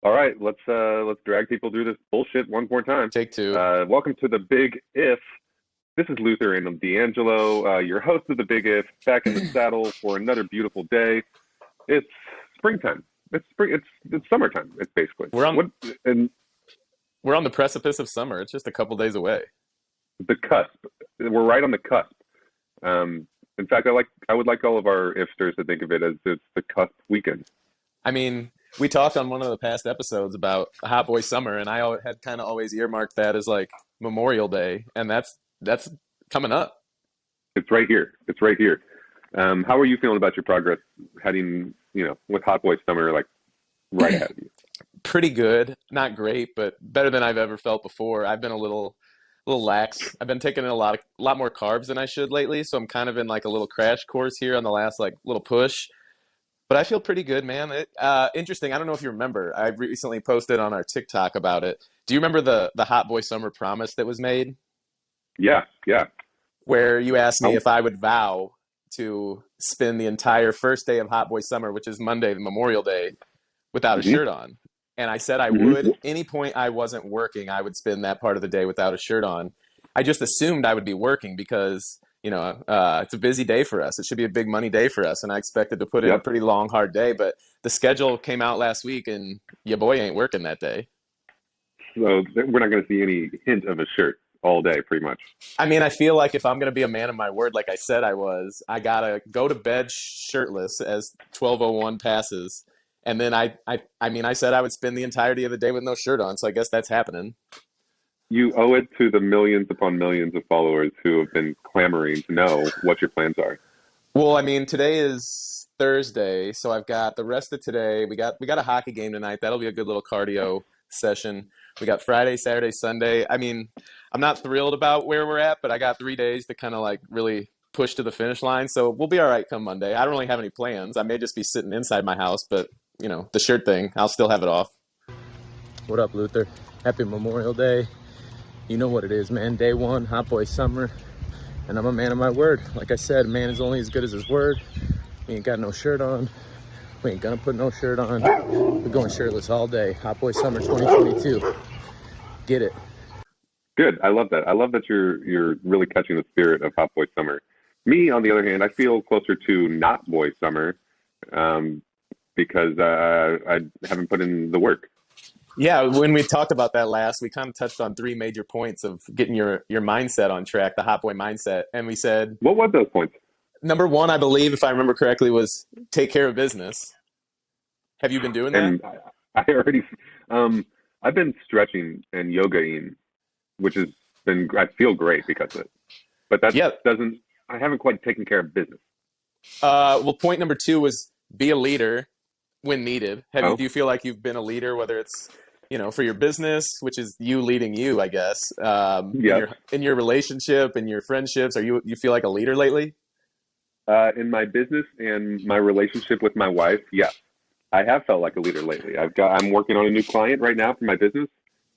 All right, let's drag people through this bullshit one more time. Take two. Welcome to the Big If. This is Luther and I'm D'Angelo, your host of the Big If, back in the saddle for another beautiful day. It's springtime. It's spring. It's summertime. It's basically We're on what and we're on the precipice of summer. It's just a couple days away. the cusp. We're right on the cusp. In fact, I would like all of our ifsters to think of it as it's the cusp weekend. I mean, we talked on one of the past episodes about Hot Boy Summer, and had kind of always earmarked that as like Memorial Day, and that's coming up. It's right here. It's right here. How are you feeling about your progress heading, with Hot Boy Summer like right ahead of you? Pretty good, not great, but better than I've ever felt before. I've been a little lax. I've been taking in a lot more carbs than I should lately, so I'm kind of in like a little crash course here on the last like little push. But I feel pretty good, man. Interesting. I don't know if you remember. I recently posted on our TikTok about it. Do you remember the Hot Boy Summer promise that was made? Yeah, yeah. Where you asked me Oh, if I would vow to spend the entire first day of Hot Boy Summer, which is Monday, the Memorial Day, without a hmm shirt on. And I said I would. hmm Any point I wasn't working, I would spend that part of the day without a shirt on. I just assumed I would be working because, it's a busy day for us. It should be a big money day for us. And I expected to put in a Yep. pretty long, hard day. But the schedule came out last week and your boy ain't working that day. So we're not going to see any hint of a shirt all day, pretty much. I mean, I feel like if I'm going to be a man of my word, like I said I was, I got to go to bed shirtless as 12:01 passes. And then I said I would spend the entirety of the day with no shirt on. So I guess that's happening. You owe it to the millions upon millions of followers who have been clamoring to know what your plans are. Well, I mean, today is Thursday, so I've got the rest of today. We got a hockey game tonight. That'll be a good little cardio session. We got Friday, Saturday, Sunday. I mean, I'm not thrilled about where we're at, but I got 3 days to kind of like really push to the finish line. So we'll be all right come Monday. I don't really have any plans. I may just be sitting inside my house, but the shirt thing, I'll still have it off. What up, Luther? Happy Memorial Day. You know what it is, man. Day one, Hot Boy Summer. And I'm a man of my word. Like I said, man is only as good as his word. We ain't got no shirt on. We ain't gonna put no shirt on. We're going shirtless all day. Hot Boy Summer 2022. Get it. Good. I love that. I love that you're really catching the spirit of Hot Boy Summer. Me, on the other hand, I feel closer to not Boy Summer, because I haven't put in the work. Yeah, when we talked about that last, we kind of touched on three major points of getting your mindset on track, the hot boy mindset. And we said, What was those points? number one, I believe, if I remember correctly, was take care of business. Have you been doing that? And I already, I've been stretching and yogaing, which has been, I feel great because of it. But that Yeah. doesn't, I haven't quite taken care of business. Well, point number two was be a leader when needed. Oh, Do you feel like you've been a leader, whether it's, for your business, which is you leading you, I guess, in yep. your relationship, in your friendships, you feel like a leader lately? In my business and my relationship with my wife, yes. I have felt like a leader lately. I'm working on a new client right now for my business,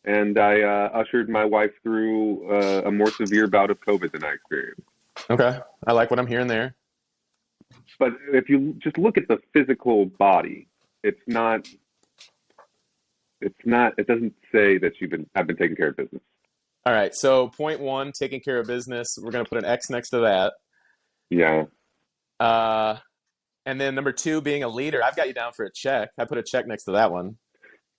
and I ushered my wife through a more severe bout of COVID than I experienced. Okay. I like what I'm hearing there. But if you just look at the physical body, it doesn't say that have been taking care of business. All right. So point one, taking care of business. We're going to put an X next to that. Yeah. Uh, and then number two, being a leader. I've got you down for a check. I put a check next to that one.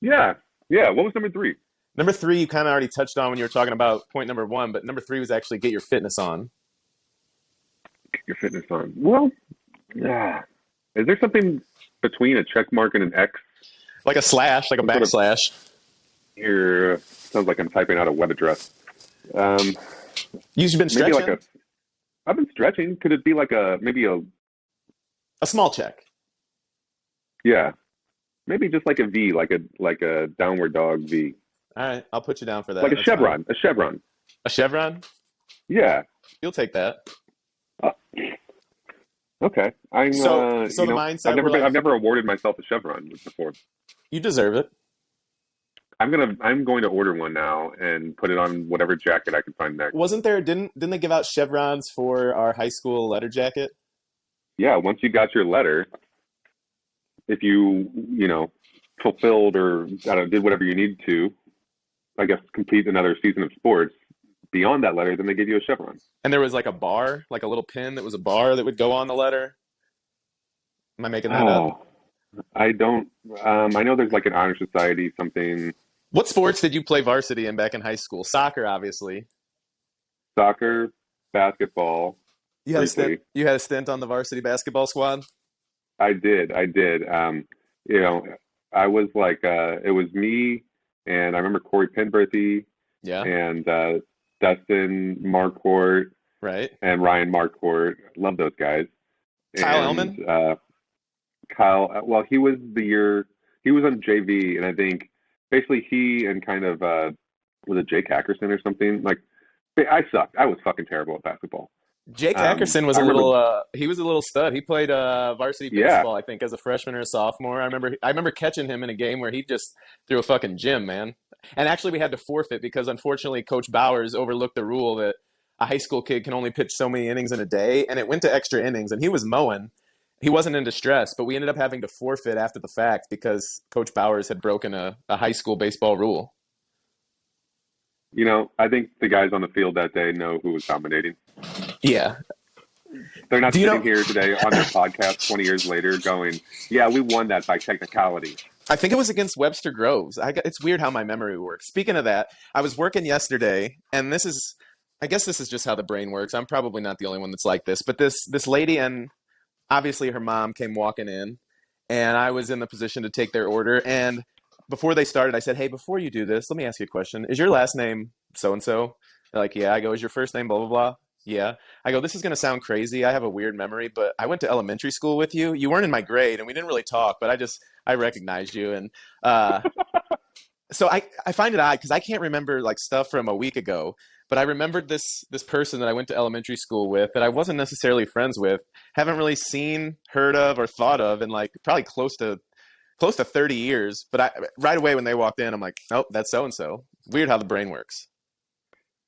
Yeah. Yeah. What was number three? Number three, you kind of already touched on when you were talking about point number one, but number three was actually get your fitness on. Get your fitness on. Well, yeah. Is there something between a check mark and an X? Like a slash, like a Some sort of backslash. here. Sounds like I'm typing out a web address. Um, You've been maybe stretching? I've been stretching. Could it be maybe A small check. yeah, maybe just like a V, like a downward dog V, All right. I'll put you down for that. like a That's fine. chevron, a chevron. A chevron? Yeah. You'll take that. Uh, okay. So the mindset, we're like, I've never awarded myself a chevron before. you deserve it. I'm going to order one now and put it on whatever jacket I can find next. Wasn't there, didn't they give out chevrons for our high school letter jacket? Yeah, once you got your letter, if you fulfilled or I don't know, did whatever you need to, I guess, complete another season of sports beyond that letter, then they give you a chevron. And there was like a bar, like a little pin that was a bar that would go on the letter. Am I making that up? Oh, I don't. I know there's like an honor society something. What sports did you play varsity in back in high school? Soccer, obviously. Soccer, basketball, You had a stint. briefly. You had a stint on the varsity basketball squad. I did. I did. You know, I was like, it was me, and I remember Corey Penberthy Yeah, and Dustin Marquardt right. and Ryan Marquardt. Love those guys. Kyle And Ellman. Kyle, well, he was on JV, and I think basically he and kind of was it Jake Hackerson or something? Like, I sucked. I was fucking terrible at basketball. Jake Hackerson was I a little remember, he was a little stud. He played varsity yeah, baseball, I think, as a freshman or a sophomore. I remember catching him in a game where he just threw a fucking gym, man. And actually we had to forfeit because unfortunately Coach Bowers overlooked the rule that a high school kid can only pitch so many innings in a day, and it went to extra innings and he was mowing. He wasn't in distress, but we ended up having to forfeit after the fact because Coach Bowers had broken a high school baseball rule. I think the guys on the field that day know who was dominating. Yeah. They're not Do you sitting know here today on their podcast 20 years later going, yeah, we won that by technicality. I think it was against Webster Groves. It's weird how my memory works. Speaking of that, I was working yesterday, and I guess this is just how the brain works. I'm probably not the only one that's like this, but this lady and obviously her mom came walking in, and I was in the position to take their order. And before they started, I said, "Hey, before you do this, let me ask you a question. Is your last name so and so?" They're like, "Yeah." I go, "Is your first name blah blah blah?" Yeah. I go, "This is going to sound crazy. I have a weird memory, but I went to elementary school with you. You weren't in my grade, and we didn't really talk, but I recognized you." And uh, so I find it odd because I can't remember like stuff from a week ago, but I remembered this person that I went to elementary school with that I wasn't necessarily friends with, haven't really seen, heard of, or thought of in like probably close to 30 years. But right away when they walked in, I'm like, "Oh, that's so and so." Weird how the brain works.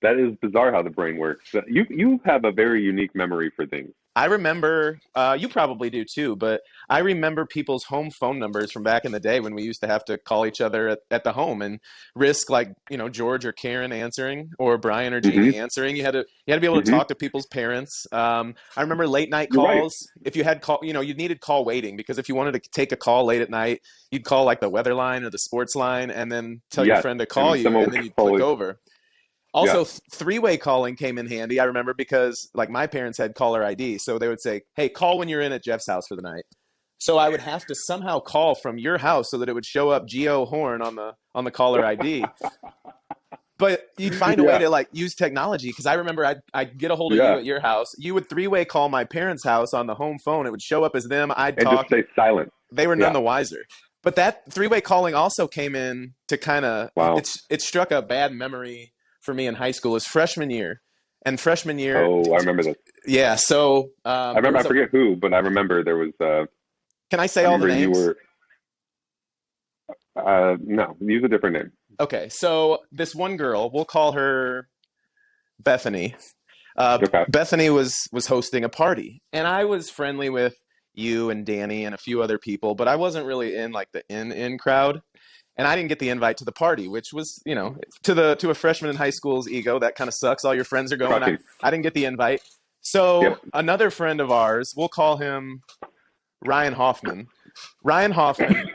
That is bizarre how the brain works. You have a very unique memory for things. I remember, you probably do too, but I remember people's home phone numbers from back in the day when we used to have to call each other at the home and risk like, George or Karen answering or Brian or Hmm. Jeannie answering. You had to be able to Hmm. talk to people's parents. I remember late night You're right. calls. If you had call, you needed call waiting because if you wanted to take a call late at night, you'd call like the weather line or the sports line and then tell your Yes. friend to call And you someone and would then you'd click always, over. yeah. Also, three-way calling came in handy. I remember because like my parents had caller ID, so they would say, "Hey, call when you're in at Jeff's house for the night." So I would have to somehow call from your house so that it would show up Geo Horn on the caller ID. But you'd find a way Yeah. to like use technology because I remember I'd get a hold of you Yeah. at your house. You would three-way call my parents' house on the home phone. It would show up as them. I'd And just talk. stay silent. They were none Yeah. the wiser. But that three-way calling also came in to kind of Wow. it struck a bad memory for me in high school is freshman year. And freshman year, Oh, I remember this. yeah. So I there remember, I was a. forget who, but I remember there was, Can I I say all the remember you names? were, no, use a different name. Okay. So this one girl, we'll call her Bethany. Okay. Bethany was hosting a party, and I was friendly with you and Danny and a few other people, but I wasn't really in like the in crowd. And I didn't get the invite to the party, which was, to a freshman in high school's ego, that kind of sucks. All your friends are going. I, Shocking. I didn't get the invite. So Yep. another friend of ours, we'll call him Ryan Hoffman. Ryan Hoffman,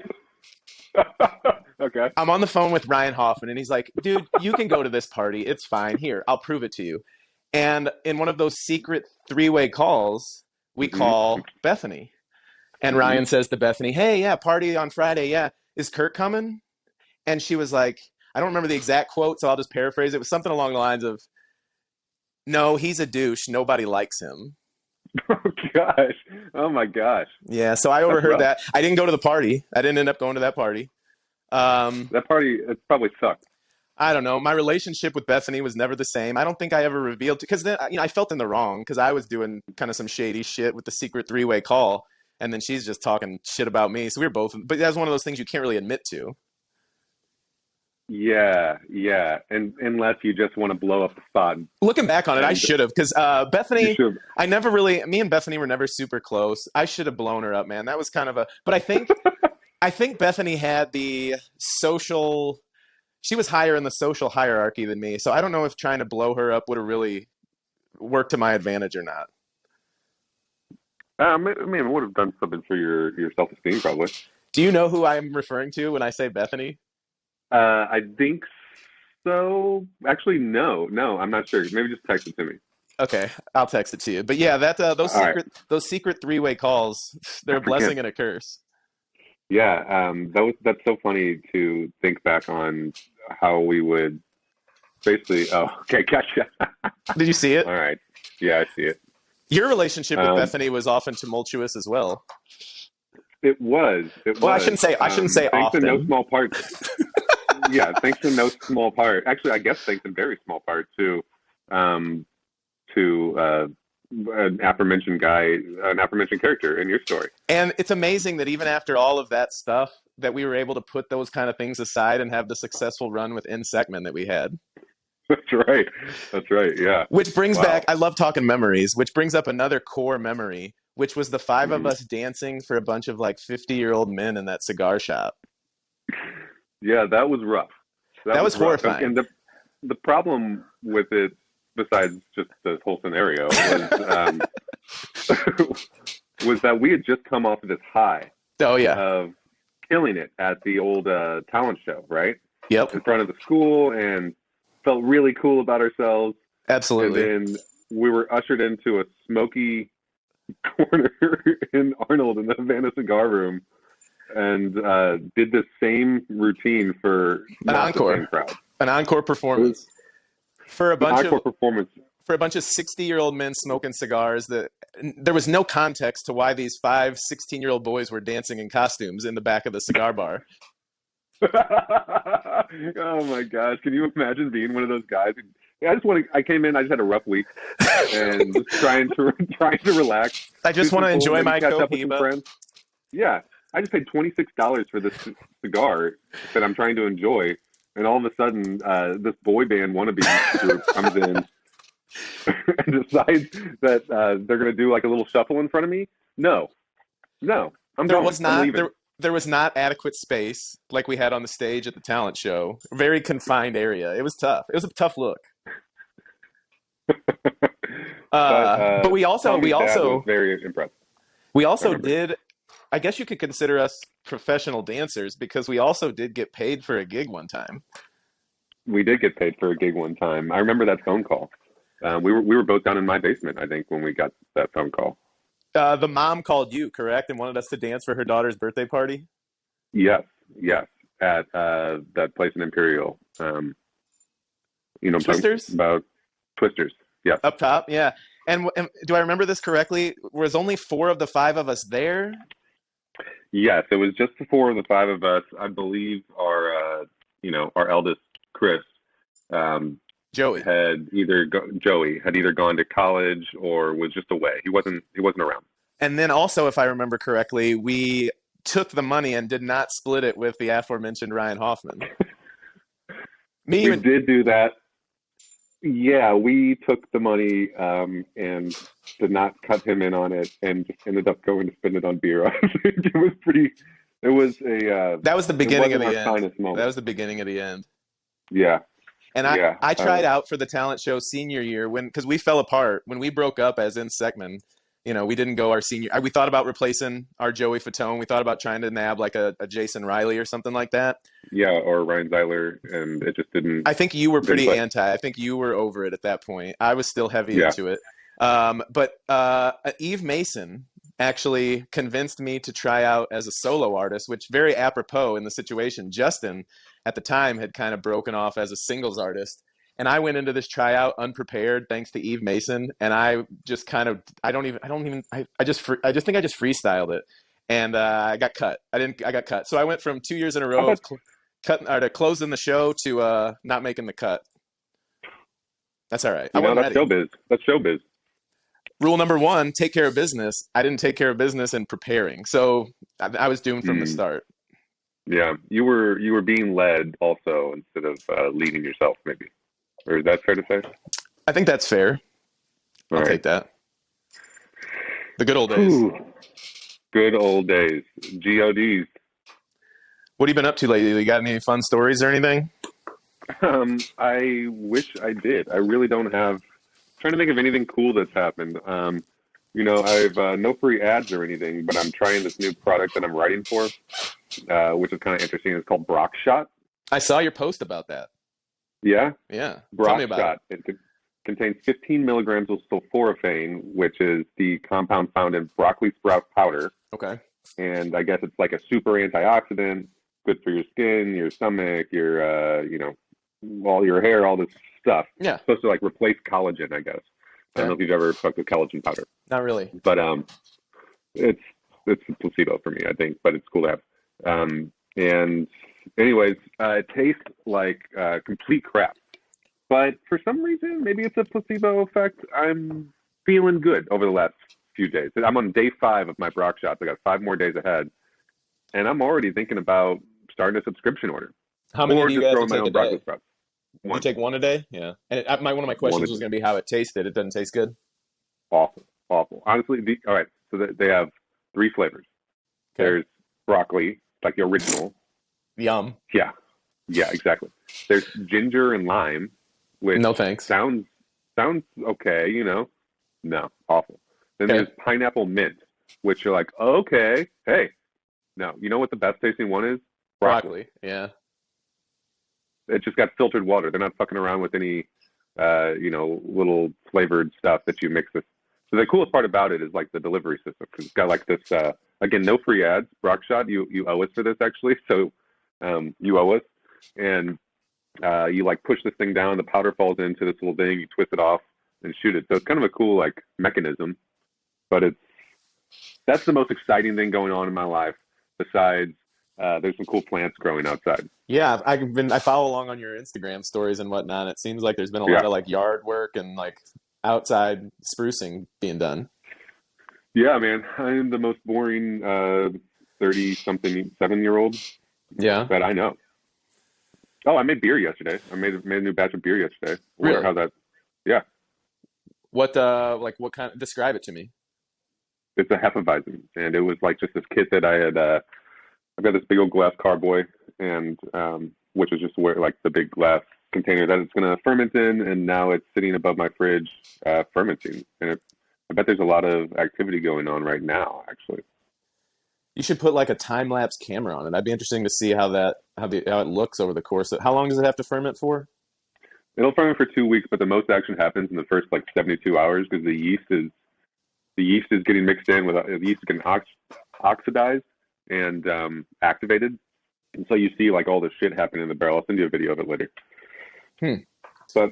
Okay. I'm on the phone with Ryan Hoffman, and he's like, "Dude, you can go to this party. It's fine. Here, I'll prove it to you." And in one of those secret three-way calls, we Hmm. call Bethany. And Hmm. Ryan says to Bethany, "Hey, yeah, party on Friday. Yeah. Is Kurt coming?" And she was like, I don't remember the exact quote, so I'll just paraphrase it. It was something along the lines of, "No, he's a douche. Nobody likes him." Oh gosh. Oh my gosh. Yeah, so I That's overheard rough. that. I didn't go to the party. I didn't end up going to that party. Um, That party, it probably sucked. I don't know. My relationship with Bethany was never the same. I don't think I ever revealed because then I felt in the wrong because I was doing kind of some shady shit with the secret three-way call, and then she's just talking shit about me. So we were both, but that was one of those things you can't really admit to. Yeah, yeah. And unless you just want to blow up the spot, Looking back on it, I and should have because you Bethany, should. I never really, me and Bethany were never super close. I should have blown her up, man. That was kind of a, but I think I think Bethany had the social. She was higher in the social hierarchy than me, so I don't know if trying to blow her up would have really worked to my advantage or not. I mean, it would have done something for your self esteem, probably. Do you know who I'm referring to when I say Bethany? I think so. Actually, no, I'm not sure. Maybe just text it to me. Okay, I'll text it to you. But yeah, that All right, those secret three-way calls, they're I a forget. blessing and a curse. Yeah, that's so funny to think back on how we would basically. Oh, okay, gotcha. Did you see it? All right, yeah, I see it. Your relationship with Um, Bethany was often tumultuous as well. it was, it Well, was. I shouldn't say Thanks in no often. small part. Yeah, thanks in no small part. Actually, I guess thanks in very small part um, to an aforementioned guy, an aforementioned character in your story. And it's amazing that even after all of that stuff, that we were able to put those kind of things aside and have the successful run with Insectman that we had. That's right. That's right. Yeah. Which brings back, Wow. I love talking memories, which brings up another core memory, which was the five of Mhm. us dancing for a bunch of like 50-year-old men in that cigar shop. Yeah, that was rough. That That was was rough. And horrifying. the problem with it, besides just the whole scenario, was that we had just come off of this high Oh, yeah. of killing it at the old talent show, right? Yep. In front of the school, and felt really cool about ourselves. And Absolutely. then we were ushered into a smoky corner in Arnold in the Havana Cigar Room, and did the same routine for An not the same encore. crowd. An encore It was performance for a an bunch encore of performance. 60-year-old men smoking cigars that there was no context to why these 16-year-old boys were dancing in costumes in the back of the cigar bar. Oh my gosh! Can you imagine being one of those guys? Yeah, I just want to. I came in. I just had a rough week, and just trying to trying to relax, I do just want some to pulls, enjoy maybe my catch up with some Cohiba. friends. Yeah, I just paid $26 for this cigar that I'm trying to enjoy, and all of a sudden, this boy band wannabe group comes in and decides that they're going to do like a little shuffle in front of me. No, no, I'm There going. was I'm not leaving. there was not adequate space like we had on the stage at the talent show. Very confined area. It was tough. It was a tough look. But But Tommy's dad was very impressed. we I also remember. did. I guess you could consider us professional dancers because we also did get paid for a gig one time. We did get paid for a gig one time. I remember that phone call. We were both down in my basement, I think, when we got that phone call. The mom called you, correct, and wanted us to dance for her daughter's birthday party. Yes, yes, at that place in Imperial. You know what I'm talking Twisters about? Twisters. Yes, up top, yeah. And do I remember this correctly? Was only four of the five of us there? yes. It was just the four of the five of us. I believe our eldest Chris um, Joey. Joey had either gone to college or was just away. He wasn't around. And then also, if I remember correctly, we took the money and did not split it with the aforementioned Ryan Hoffman. Me, you, We and did do that. Yeah, we took the money and did not cut him in on it, and just ended up going to spend it on beer. I think it was pretty. It was that was the it beginning of wasn't the our end. finest That moment. was the beginning of the end. Yeah, And yeah. I tried out for the talent show senior year because we fell apart when we broke up as in Segment. We didn't go our senior. We thought about replacing our Joey Fatone. We thought about trying to nab like a Jason Riley or something like that. Yeah, or Ryan Zeiler, and it just didn't I think you were didn't pretty click. anti. I think you were over it at that point. I was still heavy Yeah. into it. But Eve Mason actually convinced me to try out as a solo artist, which very apropos in the situation. Justin at the time had kind of broken off as a singles artist. And I went into this tryout unprepared, thanks to Eve Mason. And I just kind of, I just think I just freestyled it, and I got cut. I got cut. So I went from 2 years in a How row of about cutting or to closing the show to not making the cut. That's all right. I wasn't that's ready. showbiz. That's showbiz. Rule number one: take care of business. I didn't take care of business in preparing, so I was doomed from the Mm, start. yeah, you were being led also instead of leading yourself, maybe. Or is that fair to say? I think that's fair. All I'll right. take that. The good old days. Whew. Good old days. GODs. What have you been up to lately? You got any fun stories or anything? I wish I did. I really don't have. Trying to think of anything cool that's happened. I've no free ads or anything, but I'm trying this new product that I'm writing for, which is kind of interesting. It's called Brock Shot. I saw your post about that. Yeah, Yeah. Tell me Brock about it. Shot. It contains 15 milligrams of sulforaphane, which is the compound found in broccoli sprout powder. Okay. And I guess it's like a super antioxidant, good for your skin, your stomach, all your hair, all this stuff. Yeah. It's supposed to like replace collagen, I guess. I don't know Okay. if you've ever fucked with collagen powder, Not really. but it's it's a placebo for me, I think, but it's cool to have. And anyways, it tastes like complete crap. But for some reason, maybe it's a placebo effect. I'm feeling good over the last few days. I'm on day 5 of my Brock shots. I got 5 more days ahead, and I'm already thinking about starting a subscription order How many or do you just have to growing my take a own broccoli day? sprouts. Do you One, take one a day? Yeah. And one of my one questions is was going to be how it tasted. It doesn't taste good. awful, awful. Honestly, all right. So they have 3 flavors. Okay. There's broccoli, like the original. Yum. Yeah, yeah, exactly. There's ginger and lime, which No thanks. sounds okay, No, awful. Then Okay. there's pineapple mint, which you're like, okay, hey, no. You know what the best tasting one is? Broccoli. Broccoli. Yeah. It just got filtered water. They're not fucking around with any, little flavored stuff that you mix this. So the coolest part about it is like the delivery system, because it's got like this. Again, no free ads. Brockshot, you owe us for this actually. So you owe us, and you like push this thing down, the powder falls into this little thing, you twist it off and shoot it. So it's kind of a cool like mechanism, but that's the most exciting thing going on in my life. Besides, there's some cool plants growing outside. Yeah, I follow along on your Instagram stories and whatnot. It seems like there's been a lot Yeah, of like yard work and like outside sprucing being done. yeah, man. I'm the most boring 30-something 7-year-old Yeah. that I know. Oh, I made beer yesterday. I made a new batch of beer yesterday. Where Really? how that? Yeah, What kind describe it to me. it's a Hefeweizen, and it was like just this kit that I had. I've got this big old glass carboy, and which is just where like the big glass container that it's going to ferment in, and now it's sitting above my fridge fermenting. And I bet there's a lot of activity going on right now, actually. You should put like a time lapse camera on it. That'd be interesting to see how it looks over the course of how long does it have to ferment for? It'll ferment for 2 weeks, but the most action happens in the first like 72 hours because the yeast is getting mixed in with the yeast is getting oxidized and activated, and so you see like all this shit happen in the barrel. I'll send you a video of it later. Hmm. But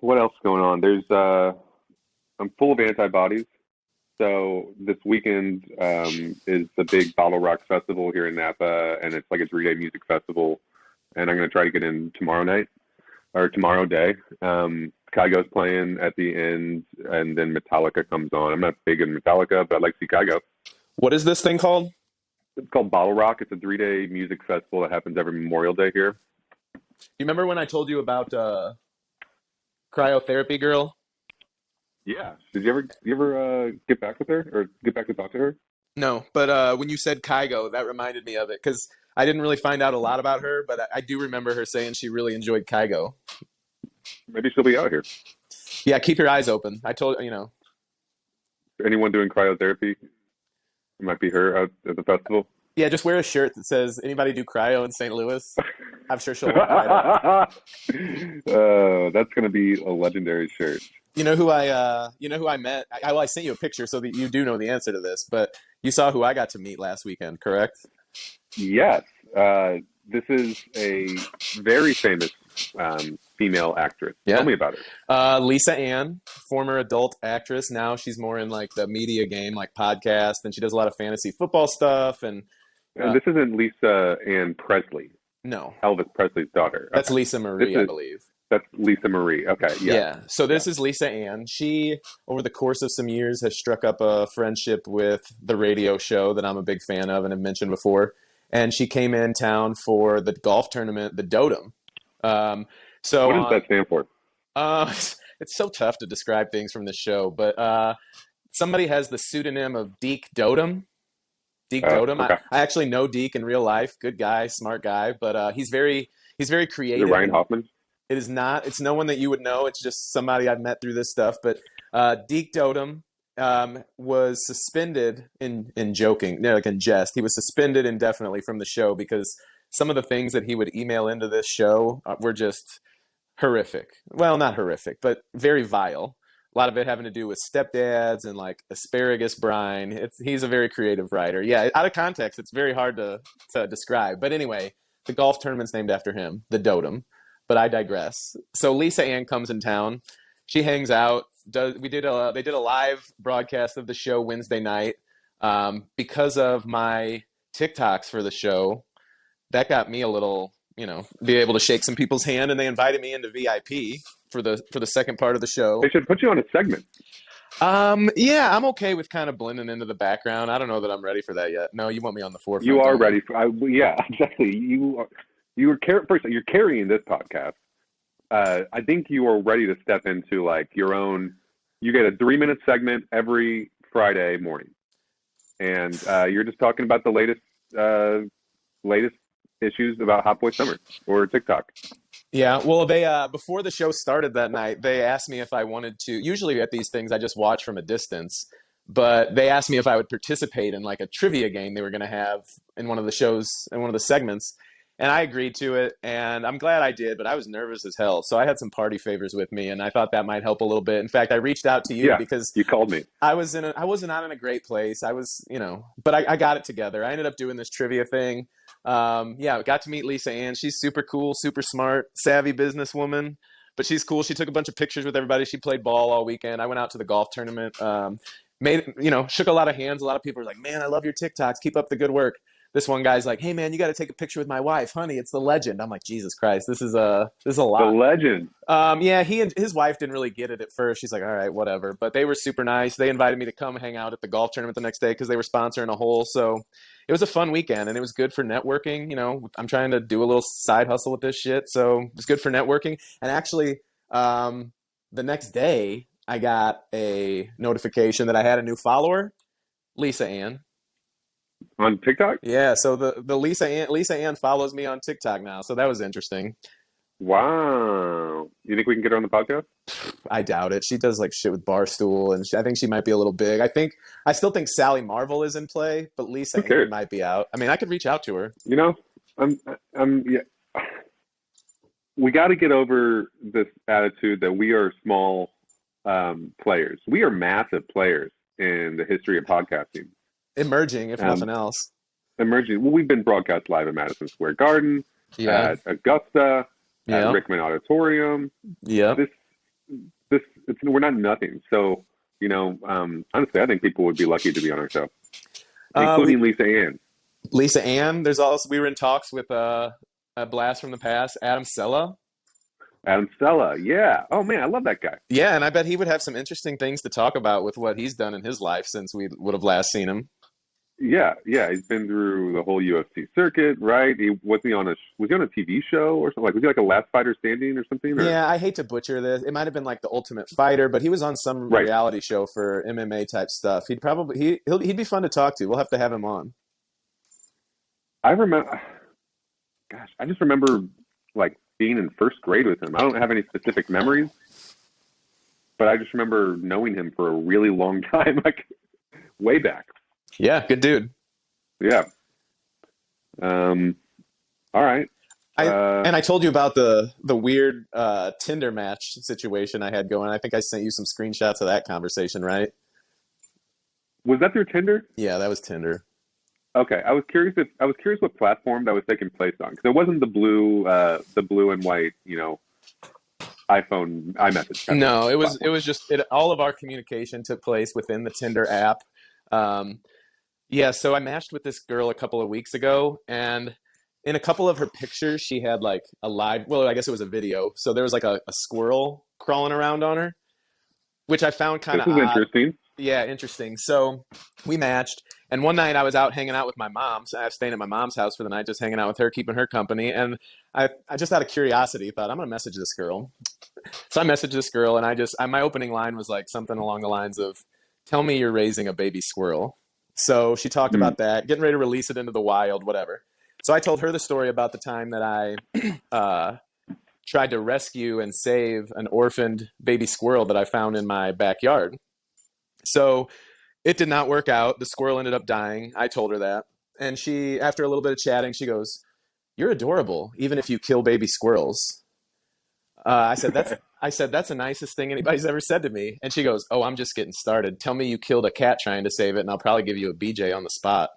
what else is going on? I'm full of antibodies. So this weekend is the big Bottle Rock Festival here in Napa, and it's like a 3-day music festival. And I'm going to try to get in tomorrow night or tomorrow day. Kygo's playing at the end, and then Metallica comes on. I'm not big in Metallica, but I like to see Kygo. What is this thing called? It's called Bottle Rock. It's a 3-day music festival that happens every Memorial Day here. You remember when I told you about cryotherapy girl? Yeah. Did you ever get back with her or get back to talk to her? No, but when you said Kygo, that reminded me of it because I didn't really find out a lot about her, but I do remember her saying she really enjoyed Kygo. Maybe she'll be out here. Yeah, keep your eyes open. I told you know. Anyone doing cryotherapy? It might be her out at the festival. Yeah, just wear a shirt that says "Anybody do cryo in St. Louis?" I'm sure she'll light up. That's gonna be a legendary shirt. You know who I met? I sent you a picture so that you do know the answer to this, but you saw who I got to meet last weekend, correct? Yes, this is a very famous female actress. Tell Yeah. me about her. Lisa Ann, former adult actress. Now she's more in like the media game, like podcast, and she does a lot of fantasy football stuff. And And this isn't Lisa Ann Presley, no, Elvis Presley's daughter. that's Okay, Lisa this Marie, I is believe. that's Lisa Marie. Okay, yeah, Yeah. So yeah. this is Lisa Ann. She, over the course of some years, has struck up a friendship with the radio show that I'm a big fan of and have mentioned before. And she came in town for the golf tournament, the Dotem. Um, so What does on, that stand for? it's so tough to describe things from this show, but somebody has the pseudonym of Deke Dotem. Deke Dotem. Okay. I actually know Deke in real life. Good guy, smart guy, but he's very Is it creative, Ryan and Hoffman? it is not. It's no one that you would know. It's just somebody I've met through this stuff. But Deke Dotem was suspended in joking, no, like in jest. He was suspended indefinitely from the show because some of the things that he would email into this show were just horrific. Well, not horrific, but very vile. A lot of it having to do with stepdads and like asparagus brine. He's a very creative writer. Yeah, out of context, it's very hard to describe. But anyway, the golf tournament's named after him, the Dotem. But I digress. So Lisa Ann comes in town. She hangs out. They did a live broadcast of the show Wednesday night. Because of my TikToks for the show, that got me a little, be able to shake some people's hand, and they invited me into VIP for the second part of the show. They should put you on a segment. Yeah, I'm okay with kind of blending into the background. I don't know that I'm ready for that yet. No, you want me on the forefront. You are ready for. Yeah, exactly. You're carrying this podcast. I think you are ready to step into like your own. You get a 3-minute segment every Friday morning, and you're just talking about the latest issues about Hot Boy Summer or TikTok. Yeah, well, they before the show started that night, they asked me if I wanted to. Usually at these things, I just watch from a distance, but they asked me if I would participate in like a trivia game they were going to have in one of the shows, in one of the segments, and I agreed to it, and I'm glad I did. But I was nervous as hell, so I had some party favors with me, and I thought that might help a little bit. In fact, I reached out to you because you called me. I was not in a great place. I was, but I got it together. I ended up doing this trivia thing. Yeah, got to meet Lisa Ann. She's super cool, super smart, savvy businesswoman, but she's cool. She took a bunch of pictures with everybody. She played ball all weekend. I went out to the golf tournament, shook a lot of hands. A lot of people were like, man, I love your TikToks. Keep up the good work. This one guy's like, hey man, you got to take a picture with my wife, honey. It's the legend. I'm like, Jesus Christ, this is a lot. The legend. Yeah, he and his wife didn't really get it at first. She's like, all right, whatever. But they were super nice. They invited me to come hang out at the golf tournament the next day because they were sponsoring a hole. So it was a fun weekend, and it was good for networking. I'm trying to do a little side hustle with this shit, so it was good for networking. And actually, the next day, I got a notification that I had a new follower, Lisa Ann. On TikTok? Yeah, so the Lisa Ann follows me on TikTok now, so that was interesting. Wow. You think we can get her on the podcast? I doubt it. She does like shit with Barstool, and I think she might be a little big. I still think Sally Marvel is in play, but Lisa Ann might be out. I mean, I could reach out to her. Yeah. We got to get over this attitude that we are small players. We are massive players in the history of podcasting. Emerging, if nothing else. Emerging. Well, we've been broadcast live at Madison Square Garden, at Augusta, at Rickman Auditorium. Yeah. We're not nothing. So, honestly, I think people would be lucky to be on our show, including Lisa Ann. Lisa Ann. We were in talks with a blast from the past, Adam Sella. Adam Stella, yeah. Oh man, I love that guy. Yeah, and I bet he would have some interesting things to talk about with what he's done in his life since we would have last seen him. Yeah. He's been through the whole UFC circuit, right? Was he on a TV show or something? Was he like a Last Fighter Standing or something? Or? Yeah, I hate to butcher this. It might have been like the Ultimate Fighter, but he was on some reality show for MMA type stuff. He'd be fun to talk to. We'll have to have him on. I remember. Gosh, I just remember like being in first grade with him. I don't have any specific memories, but I just remember knowing him for a really long time, like way back. Yeah, good dude. Yeah. All right. And I told you about the weird Tinder match situation I had going. I think I sent you some screenshots of that conversation, right? Was that through Tinder? Yeah, that was Tinder. Okay, I was curious what platform that was taking place on, because it wasn't the blue and white, iPhone iMessage. No, it was just all of our communication took place within the Tinder app. Yeah, so I matched with this girl a couple of weeks ago, and in a couple of her pictures, she had like I guess it was a video. So there was like a squirrel crawling around on her, which I found kind of odd. This is interesting. Yeah, interesting. So we matched, and one night I was out hanging out with my mom. So I was staying at my mom's house for the night, just hanging out with her, keeping her company. And I just out of curiosity thought, I'm going to message this girl. So I messaged this girl, and my opening line was like something along the lines of, "Tell me you're raising a baby squirrel." So she talked Mm. about that, getting ready to release it into the wild, whatever. So I told her the story about the time that I tried to rescue and save an orphaned baby squirrel that I found in my backyard. So it did not work out. The squirrel ended up dying. I told her that. And she, after a little bit of chatting, she goes, "You're adorable, even if you kill baby squirrels." I said, "That's the nicest thing anybody's ever said to me." And she goes, "Oh, I'm just getting started. Tell me you killed a cat trying to save it, and I'll probably give you a BJ on the spot."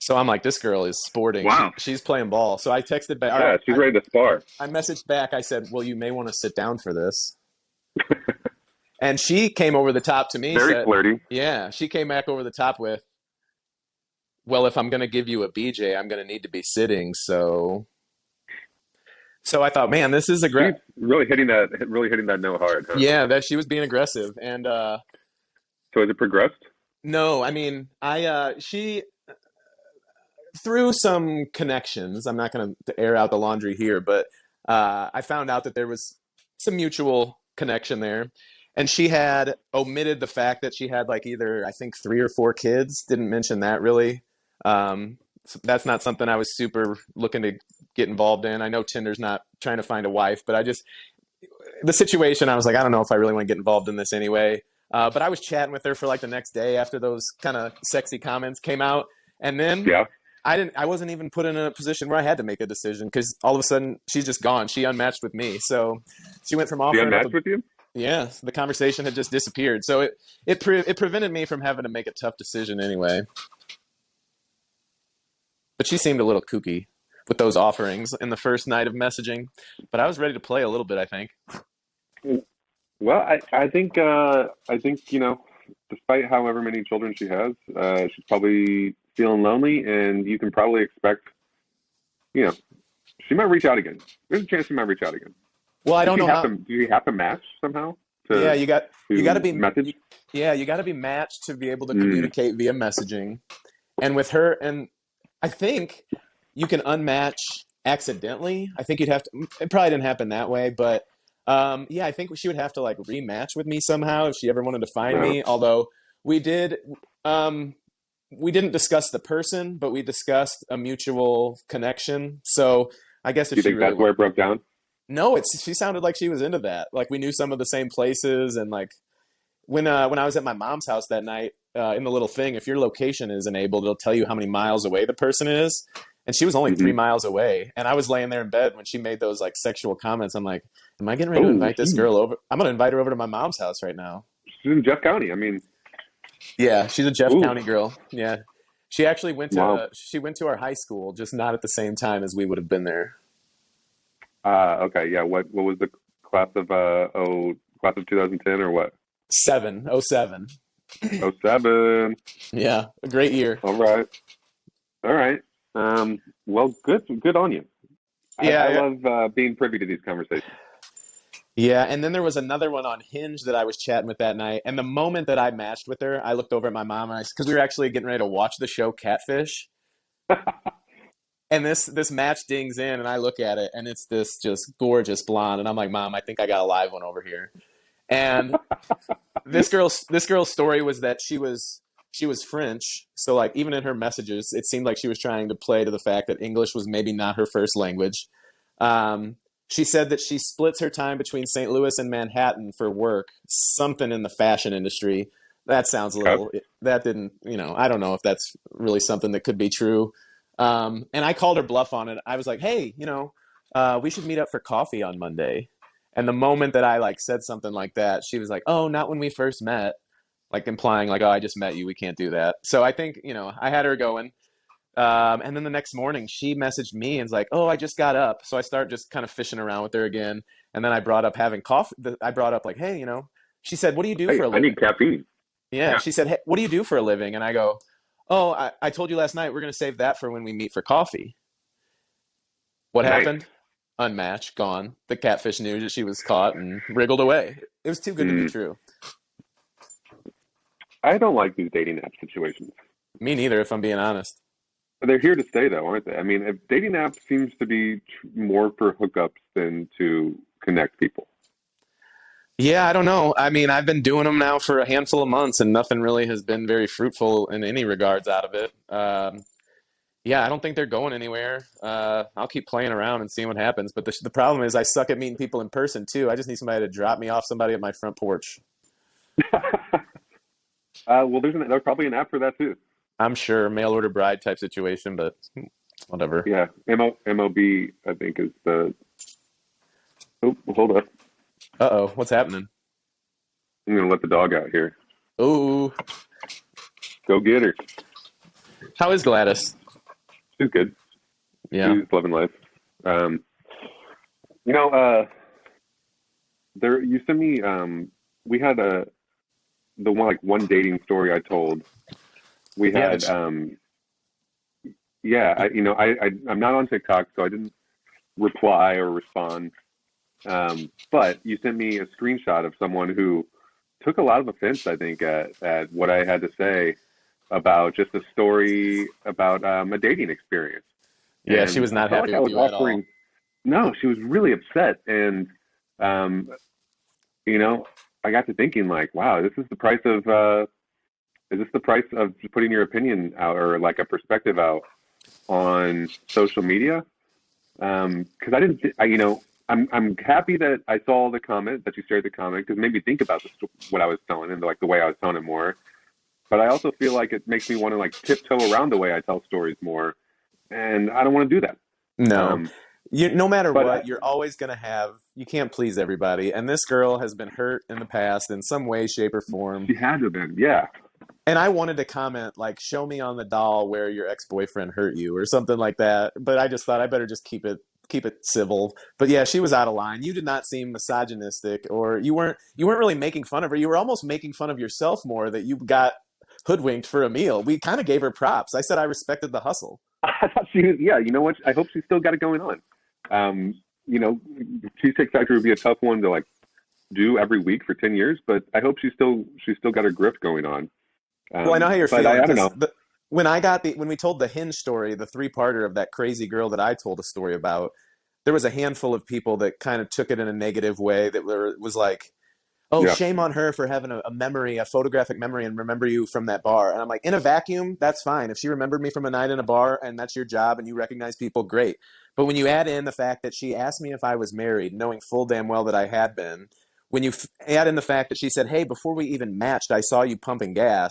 So I'm like, this girl is sporting. Wow. She's playing ball. So I texted back, or Yeah, she's ready to spar. I messaged back. I said, "Well, you may want to sit down for this." And she came over the top to me, Very said, flirty. yeah, she came back over the top with, "Well, if I'm going to give you a BJ, I'm going to need to be sitting." So I thought, man, this is She's aggressive. really hitting that note hard, huh? Yeah, that she was being aggressive. And So has it progressed? no, I mean, she, through some connections, I'm not going to air out the laundry here, but I found out that there was some mutual connection there. And she had omitted the fact that she had like either, I think, 3 or 4 kids. Didn't mention that really. So that's not something I was super looking to get involved in. I know Tinder's not trying to find a wife, but the situation, I was like, I don't know if I really want to get involved in this anyway. But I was chatting with her for like the next day after those kind of sexy comments came out. And then Yeah. I wasn't even put in a position where I had to make a decision because all of a sudden she's just gone. She unmatched with me. So she went from She offering up unmatched with you? yeah, the conversation had just disappeared. So it prevented me from having to make a tough decision anyway. But she seemed a little kooky with those offerings in the first night of messaging. But I was ready to play a little bit, I think. Well, I think despite however many children she has, she's probably feeling lonely, and you can probably expect, you know, she might reach out again. There's a chance she might reach out again. Well, I Does don't she know have how. to? Do you have to match somehow Yeah, to you got to be message? yeah, you got to be matched to be able to Mm, communicate via messaging. And with her, and I think you can unmatch accidentally. I think you'd have to. It probably didn't happen that way, but yeah, I think she would have to like rematch with me somehow if she ever wanted to find no. me. Although we did, um, we didn't discuss the person, but we discussed a mutual connection. So I guess Do if you she think really that's where it broke down? no, it's she sounded like she was into that. Like we knew some of the same places, and like when I was at my mom's house that night, in the little thing, if your location is enabled, it'll tell you how many miles away the person is. And she was only three Hmm. miles away, and I was laying there in bed when she made those like sexual comments. I'm like, am I getting ready to Oh, invite this girl over? I'm gonna invite her over to my mom's house right now. she's in Jeff County. I mean, Yeah, she's a Jeff ooh, County girl. Yeah, she actually wow. she went to our high school, just not at the same time as we would have been there. Okay, yeah. What was the class of class of 2010 or what? 707. Oh, 07. Yeah, a great year. All right. All right. Well, good on you. I Yeah, love being privy to these conversations. yeah, and then there was another one on Hinge that I was chatting with that night. And the moment that I matched with her, I looked over at my mom and because we were actually getting ready to watch the show Catfish. And this match dings in, and I look at it, and it's this just gorgeous blonde, and I'm like, Mom, I think I got a live one over here. And this girl's story was that she was French, so like even in her messages, it seemed like she was trying to play to the fact that English was maybe not her first language. Um, she said that she splits her time between St. Louis and Manhattan for work, something in the fashion industry. That sounds a Okay. little. That didn't, I don't know if that's really something that could be true. And I called her bluff on it. I was like, hey, we should meet up for coffee on Monday. And the moment that I like said something like that, she was like, "Oh, not when we first met," like implying like, "Oh, I just met you. We can't do that." So I think I had her going. And then the next morning, she messaged me and was like, "Oh, I just got up." So I start just kind of fishing around with her again. And then I brought up having coffee. I brought up like, "Hey, she said, 'What do you do Hey, for a I need living?'" caffeine. Yeah, Yeah. she said, "Hey, what do you do for a living?" And I go, "Oh, I told you last night we're going to save that for when we meet for coffee." What Nice. happened? Unmatched, gone. The catfish knew that she was caught and wriggled away. It was too good to be Mm. true. I don't like these dating app situations. Me neither, if I'm being honest. They're here to stay, though, aren't they? I mean, if dating app seems to be more for hookups than to connect people. Yeah, I don't know. I mean, I've been doing them now for a handful of months, and nothing really has been very fruitful in any regards out of it. Yeah, I don't think they're going anywhere. I'll keep playing around and seeing what happens. But the problem is, I suck at meeting people in person too. I just need somebody to drop me off somebody at my front porch. Well, there's probably an app for that too. I'm sure mail order bride type situation, but whatever. Yeah, MOB I think is the. Oh, hold up. Uh-oh, what's happening? I'm gonna let the dog out here. Oh, Go get her. how is Gladys? She's good. Yeah. She's loving life. Um, you know, there you sent me. We had the one dating story I told. We Yeah, had yeah. I'm not on TikTok, so I didn't reply or respond. But you sent me a screenshot of someone who took a lot of offense, I think, at what I had to say about just a story about a dating experience. yeah, she And was I not felt happy like I with was you at all. offering, no, she was really upset. And, um, you know, I got to thinking, like, wow, is this the price of just putting your opinion out or like a perspective out on social media? Because I didn't, I, I'm happy that I saw the comment that you shared the comment because it made me think about what I was telling and like the way I was telling it more. But I also feel like it makes me want to like tiptoe around the way I tell stories more, and I don't want to do that. No. Um, No matter but what, you're always going to have, you can't please everybody. And this girl has been hurt in the past in some way, shape, or form. she had to have been, yeah. And I wanted to comment, like, show me on the doll where your ex-boyfriend hurt you or something like that. But I just thought I better just keep it civil. But yeah, she was out of line. You did not seem misogynistic, or you weren't really making fun of her. You were almost making fun of yourself more that you got hoodwinked for a meal. We kind of gave her props. I said I respected the hustle. I thought she was, yeah. You know what? I hope she's still got it going on. Um, Cheesecake Factory would be a tough one to like do every week for 10 years, but I hope she's still got a grift going on. Well, I know how you're But feeling I don't because know. when we told the Hinge story, the three-parter of that crazy girl that I told a story about, there was a handful of people that kind of took it in a negative way that was like, "Oh, Yeah, shame on her for having a memory, a photographic memory, and remember you from that bar." And I'm like, in a vacuum, that's fine. If she remembered me from a night in a bar and that's your job and you recognize people, great. But when you add in the fact that she asked me if I was married, knowing full damn well that I had been, when you add in the fact that she said, "Hey, before we even matched, I saw you pumping gas,"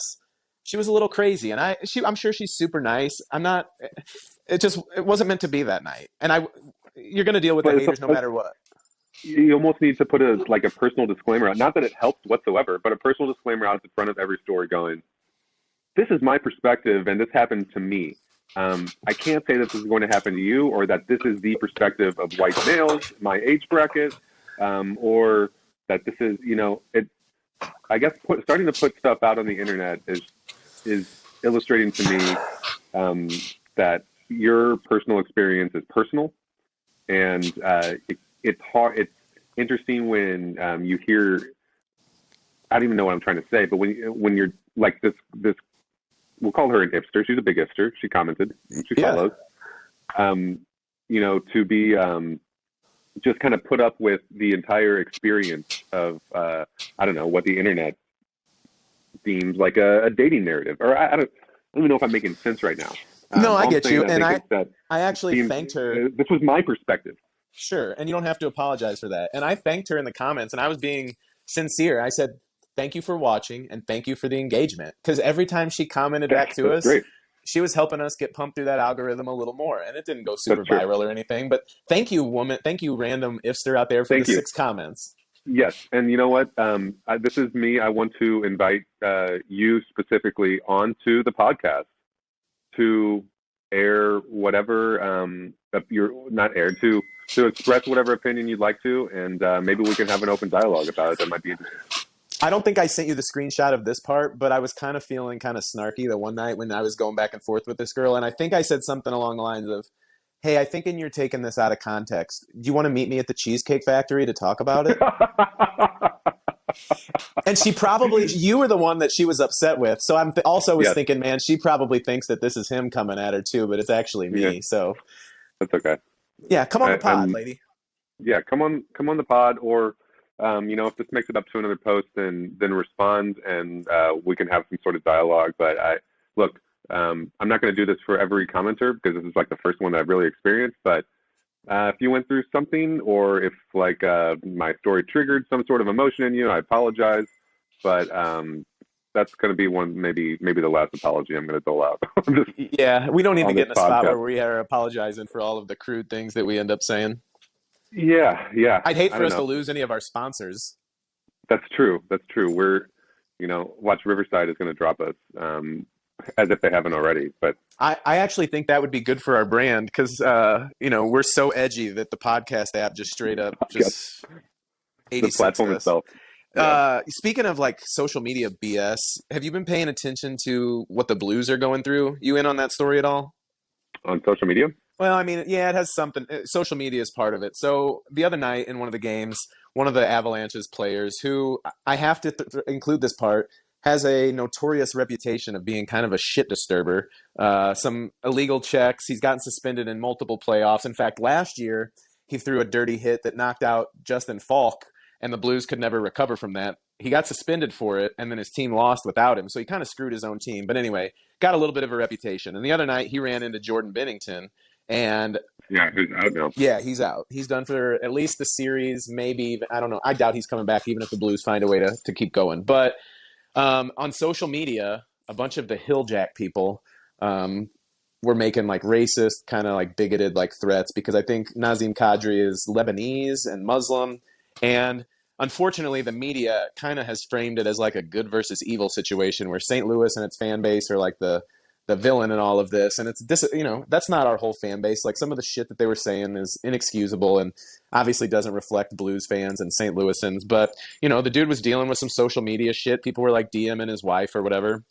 she was a little crazy. And I'm sure she's super nice. I'm not. It wasn't meant to be that night. And you're gonna deal with the but haters no matter what. you almost need to put a personal disclaimer out. Not that it helps whatsoever, but a personal disclaimer out at the front of every story going, this is my perspective and this happened to me. I can't say that this is going to happen to you or that this is the perspective of white males, my age bracket, or that this is, I guess starting to put stuff out on the internet is illustrating to me that your personal experience is personal, and it's hard. It's interesting when you hear. I don't even know what I'm trying to say, but when you're like this, we'll call her an hipster. She's a big hipster. She commented. She Yeah. follows. Um, to be just kind of put up with the entire experience of I don't know what the internet deems like a dating narrative, or I don't even know if I'm making sense right now. No, I All I'm get saying you. I And think I is that I actually seems thanked her. this was my perspective. Sure, and you don't have to apologize for that. And I thanked her in the comments, and I was being sincere. I said, "Thank you for watching, and thank you for the engagement." Because every time she commented back to That's us, great. she was helping us get pumped through that algorithm a little more. And it didn't go That's super true. viral or anything. But thank you, woman. Thank you, random ifster out there, for the Thank you. 6 comments. Yes, and you know what? This is me. I want to invite you specifically onto the podcast to air whatever you're not aired to express whatever opinion you'd like to, and maybe we can have an open dialogue about it. That might be interesting. I don't think I sent you the screenshot of this part, but I was kind of feeling kind of snarky the one night when I was going back and forth with this girl. And I think I said something along the lines of, "Hey, I think you're taking this out of context. Do you want to meet me at the Cheesecake Factory to talk about it?" And you were the one that she was upset with. So also was Yes, thinking, man, she probably thinks that this is him coming at her too, but it's actually yeah, me. So that's okay. yeah, come on the pod, I'm lady. yeah. Come on the pod, or If this makes it up to another post, then respond, and we can have some sort of dialogue. But look, I'm not going to do this for every commenter because this is like the first one that I've really experienced. But if you went through something, or if like my story triggered some sort of emotion in you, I apologize. But that's going to be maybe the last apology I'm going to dole out Yeah, we don't need to on this get in a spot where podcast. we are apologizing for all of the crude things that we end up saying. Yeah, yeah. I'd hate I for don't us to know. lose any of our sponsors. That's true. That's true. Watch Riverside is going to drop us, as if they haven't already. But I actually think that would be good for our brand because, we're so edgy that the podcast app just straight up yeah, just the 86'd platform us. itself. Yeah. Speaking of like social media BS, have you been paying attention to what the Blues are going through? You in on that story at all? On social media. Well, I mean, yeah, it has something. Social media is part of it. So the other night in one of the games, one of the Avalanche's players, who I have to include this part, has a notorious reputation of being kind of a shit disturber. Some illegal checks. He's gotten suspended in multiple playoffs. In fact, last year he threw a dirty hit that knocked out Justin Falk, and the Blues could never recover from that. He got suspended for it, and then his team lost without him. So he kind of screwed his own team. But anyway, got a little bit of a reputation. And the other night he ran into Jordan Bennington. And Yeah, who's out now? yeah, he's out. He's done for at least the series, maybe. I don't know. I doubt he's coming back, even if the Blues find a way to keep going. But on social media, a bunch of the Hilljack people were making like racist, kind of like bigoted like threats because I think Nazim Kadri is Lebanese and Muslim. And unfortunately, the media kind of has framed it as like a good versus evil situation where St. Louis and its fan base are like the villain in all of this. And that's not our whole fan base. Like some of the shit that they were saying is inexcusable and obviously doesn't reflect Blues fans and St. Louisans. But, the dude was dealing with some social media shit. People were like DMing his wife or whatever.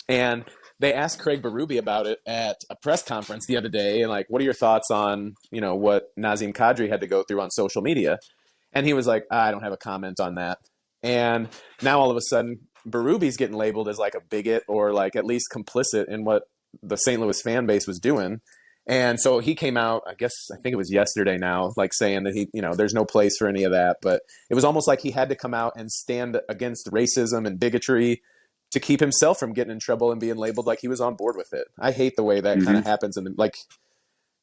And they asked Craig Berube about it at a press conference the other day. And like, what are your thoughts on, what Nazim Kadri had to go through on social media? And he was like, I don't have a comment on that. And now all of a sudden, Berube's getting labeled as like a bigot or like at least complicit in what the St. Louis fan base was doing. And so he came out, I think it was yesterday now, like saying that there's no place for any of that. But it was almost like he had to come out and stand against racism and bigotry to keep himself from getting in trouble and being labeled like he was on board with it. I hate the way that kind of happens. And like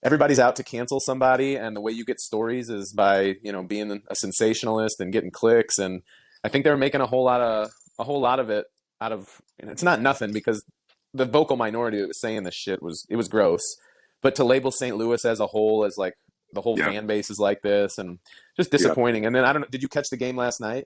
everybody's out to cancel somebody. And the way you get stories is by, being a sensationalist and getting clicks. And I think they were making a whole lot of it out of, and it's not nothing because the vocal minority that was saying this shit it was gross. But to label St. Louis as a whole as like the whole fan base is like this and just disappointing. And then I don't know, did you catch the game last night?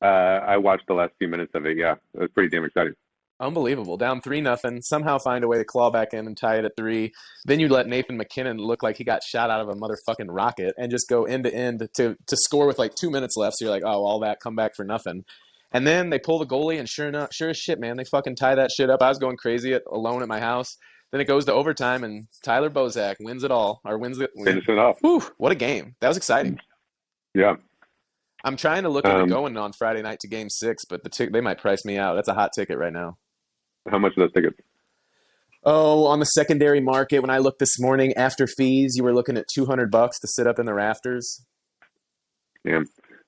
I watched the last few minutes of it. Yeah, it was pretty damn exciting. Unbelievable. Down 3-0. Somehow find a way to claw back in and tie it at 3. Then you let Nathan McKinnon look like he got shot out of a motherfucking rocket and just go end to end to score with like 2 minutes left. So you're like, oh, all that come back for nothing. And then they pull the goalie, and sure as shit, man, they fucking tie that shit up. I was going crazy alone at my house. Then it goes to overtime, and Tyler Bozak wins it all, or wins it. Finish it off. Whew, what a game. That was exciting. Yeah. I'm trying to look into going on Friday night to Game 6, but they might price me out. That's a hot ticket right now. How much are those tickets? Oh, on the secondary market, when I looked this morning, after fees, you were looking at $200 to sit up in the rafters. Yeah,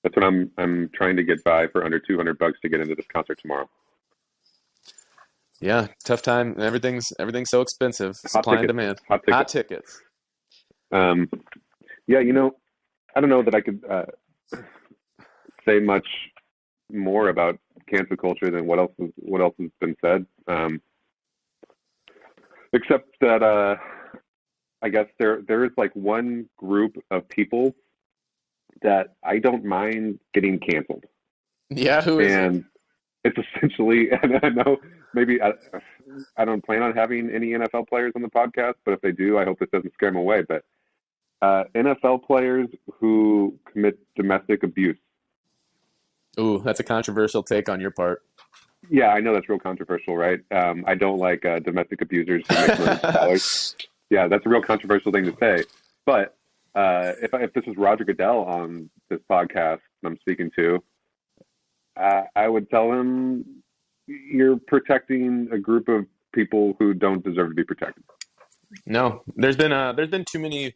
that's what I'm trying to get by for under $200 to get into this concert tomorrow. Yeah, tough time. Everything's so expensive. Supply and demand. Hot tickets. Yeah, I don't know that I could say much more about cancel culture than what else has been said. Except that I guess there is like one group of people that I don't mind getting canceled. Yeah, who is and it? It's essentially, and I know maybe I don't plan on having any NFL players on the podcast, but if they do, I hope this doesn't scare them away. But NFL players who commit domestic abuse. Ooh, that's a controversial take on your part. Yeah, I know that's real controversial, right? I don't like domestic abusers who make millions of dollars. Yeah, that's a real controversial thing to say. But if this was Roger Goodell on this podcast I'm speaking to, I would tell him you're protecting a group of people who don't deserve to be protected. No, there's been too many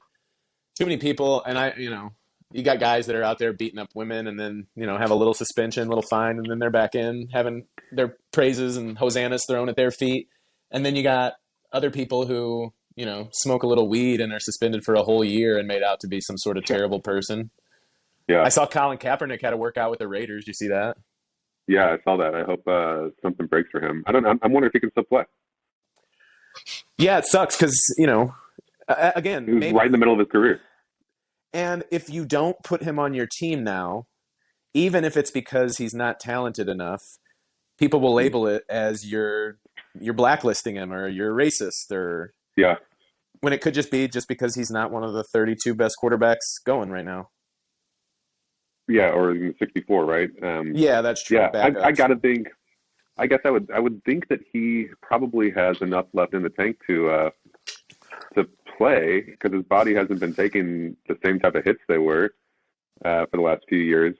people, and you got guys that are out there beating up women and then, have a little suspension, little fine, and then they're back in having their praises and hosannas thrown at their feet. And then you got other people who, smoke a little weed and are suspended for a whole year and made out to be some sort of terrible person. Yeah. I saw Colin Kaepernick had to work out with the Raiders. Do you see that? Yeah, I saw that. I hope something breaks for him. I don't know. I'm wondering if he can still play. Yeah, it sucks because, again, He was maybe, right in the middle of his career. and if you don't put him on your team now, even if it's because he's not talented enough, people will label it as you're blacklisting him or you're racist, or Yeah. when it could just be just because he's not one of the 32 best quarterbacks going right now. Yeah, or even 64, right? Yeah, that's true. Yeah, I Backups. gotta think. I guess I would think that he probably has enough left in the tank to play because his body hasn't been taking the same type of hits they were for the last few years.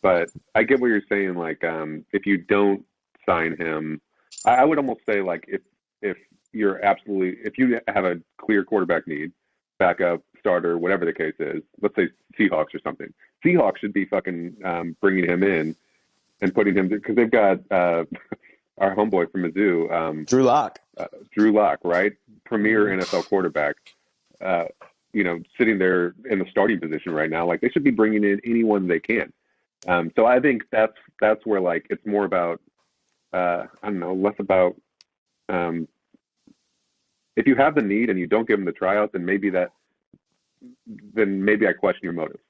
But I get what you're saying. Like, if you don't sign him, I would almost say like if if you have a clear quarterback need, backup, starter, whatever the case is, let's say Seahawks or something. Seahawks should be fucking bringing him in and putting him because they've got our homeboy from Mizzou, Drew Lock. Drew Lock, right? Premier NFL quarterback. Sitting there in the starting position right now. Like they should be bringing in anyone they can. So I think that's where like it's more about I don't know, less about if you have the need and you don't give them the tryouts, then maybe I question your motives.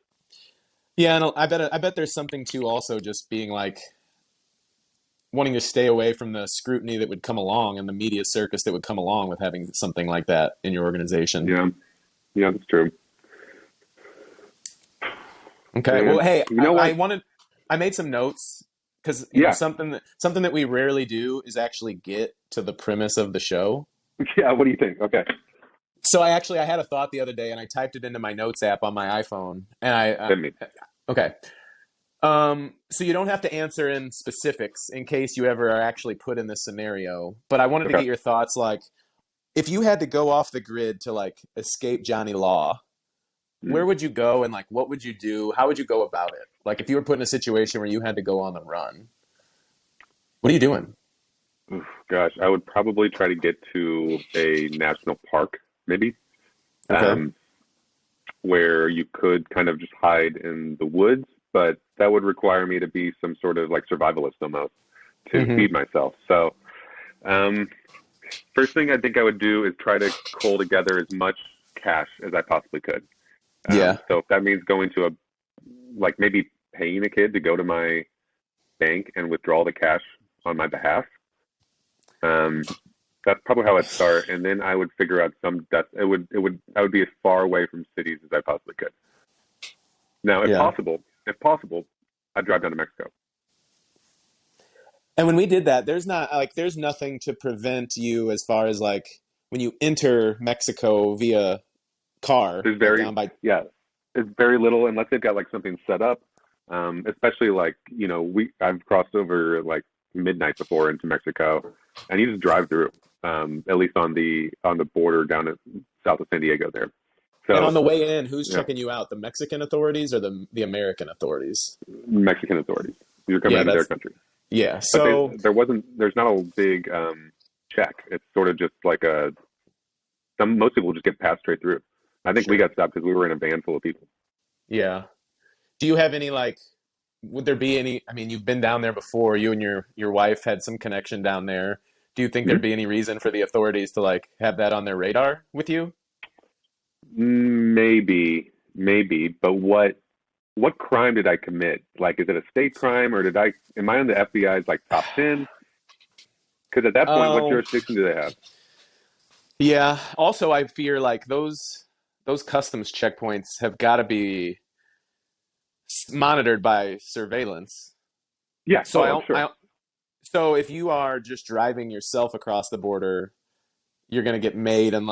Yeah, and I bet there's something too. Also, just being like wanting to stay away from the scrutiny that would come along and the media circus that would come along with having something like that in your organization. Yeah, that's true. Okay. And Well, hey, you know what? I made some notes because Yeah, something that we rarely do is actually get to the premise of the show. yeah. What do you think? Okay, So I had a thought the other day and I typed it into my notes app on my iPhone and hit me. okay. So you don't have to answer in specifics in case you ever are actually put in this scenario, but I wanted to Okay. get your thoughts. Like, if you had to go off the grid to like escape Johnny Law, where would you go and like what would you do? How would you go about it? Like if you were put in a situation where you had to go on the run, what are you doing? Oof, gosh, I would probably try to get to a national park, maybe, Okay. um, where you could kind of just hide in the woods, but that would require me to be some sort of like survivalist almost to Hmm. feed myself. So, um, first thing I think I would do is try to cull together as much cash as I possibly could. Yeah. So if that means going to like maybe paying a kid to go to my bank and withdraw the cash on my behalf, um, that's probably how I'd start. And then I would figure out I would be as far away from cities as I possibly could. Now, Yeah. if possible, I'd drive down to Mexico. And when we did that, there's nothing to prevent you as far as like when you enter Mexico via car, There's like very, down by. yeah, it's very little unless they've got like something set up. Especially like, I've crossed over like midnight before into Mexico and you just drive through, at least on the border down at south of San Diego there. And So on the way in, who's yeah, checking you out? The Mexican authorities or the American authorities? Mexican authorities. You're coming Yeah, into their that's country. yeah. But So there's not a big check. It's sort of just like most people just get passed straight through. I think we sure. got stopped because we were in a van full of people. Yeah. Do you have any like? Would there be any? I mean, you've been down there before. You and your wife had some connection down there. Do you think Hmm? there'd be any reason for the authorities to like have that on their radar with you? Maybe, but what crime did I commit? Like, is it a state crime or am I on the FBI's like top 10? Because at that point, what Oh, jurisdiction do they have? yeah. Also, I fear like those customs checkpoints have got to be monitored by surveillance. Yeah. So Oh, I'm sure. so if you are just driving yourself across the border, you're gonna get made, and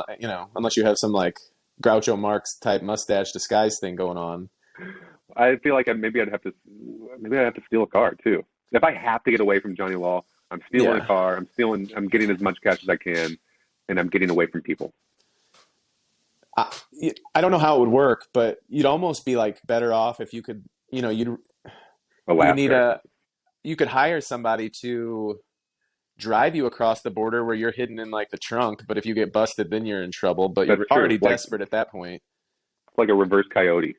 unless you have some like Groucho Marx type mustache disguise thing going on. I feel like maybe I'd have to steal a car too. If I have to get away from Johnny Law, I'm stealing a Yeah, car. I'm getting as much cash as I can, and I'm getting away from people. I, I don't know how it would work, but you'd almost be like better off if you could, you need Alaska. you could hire somebody to drive you across the border where you're hidden in like the trunk, but if you get busted, then you're in trouble, but That's you're true. already desperate at that point. Like a reverse coyote.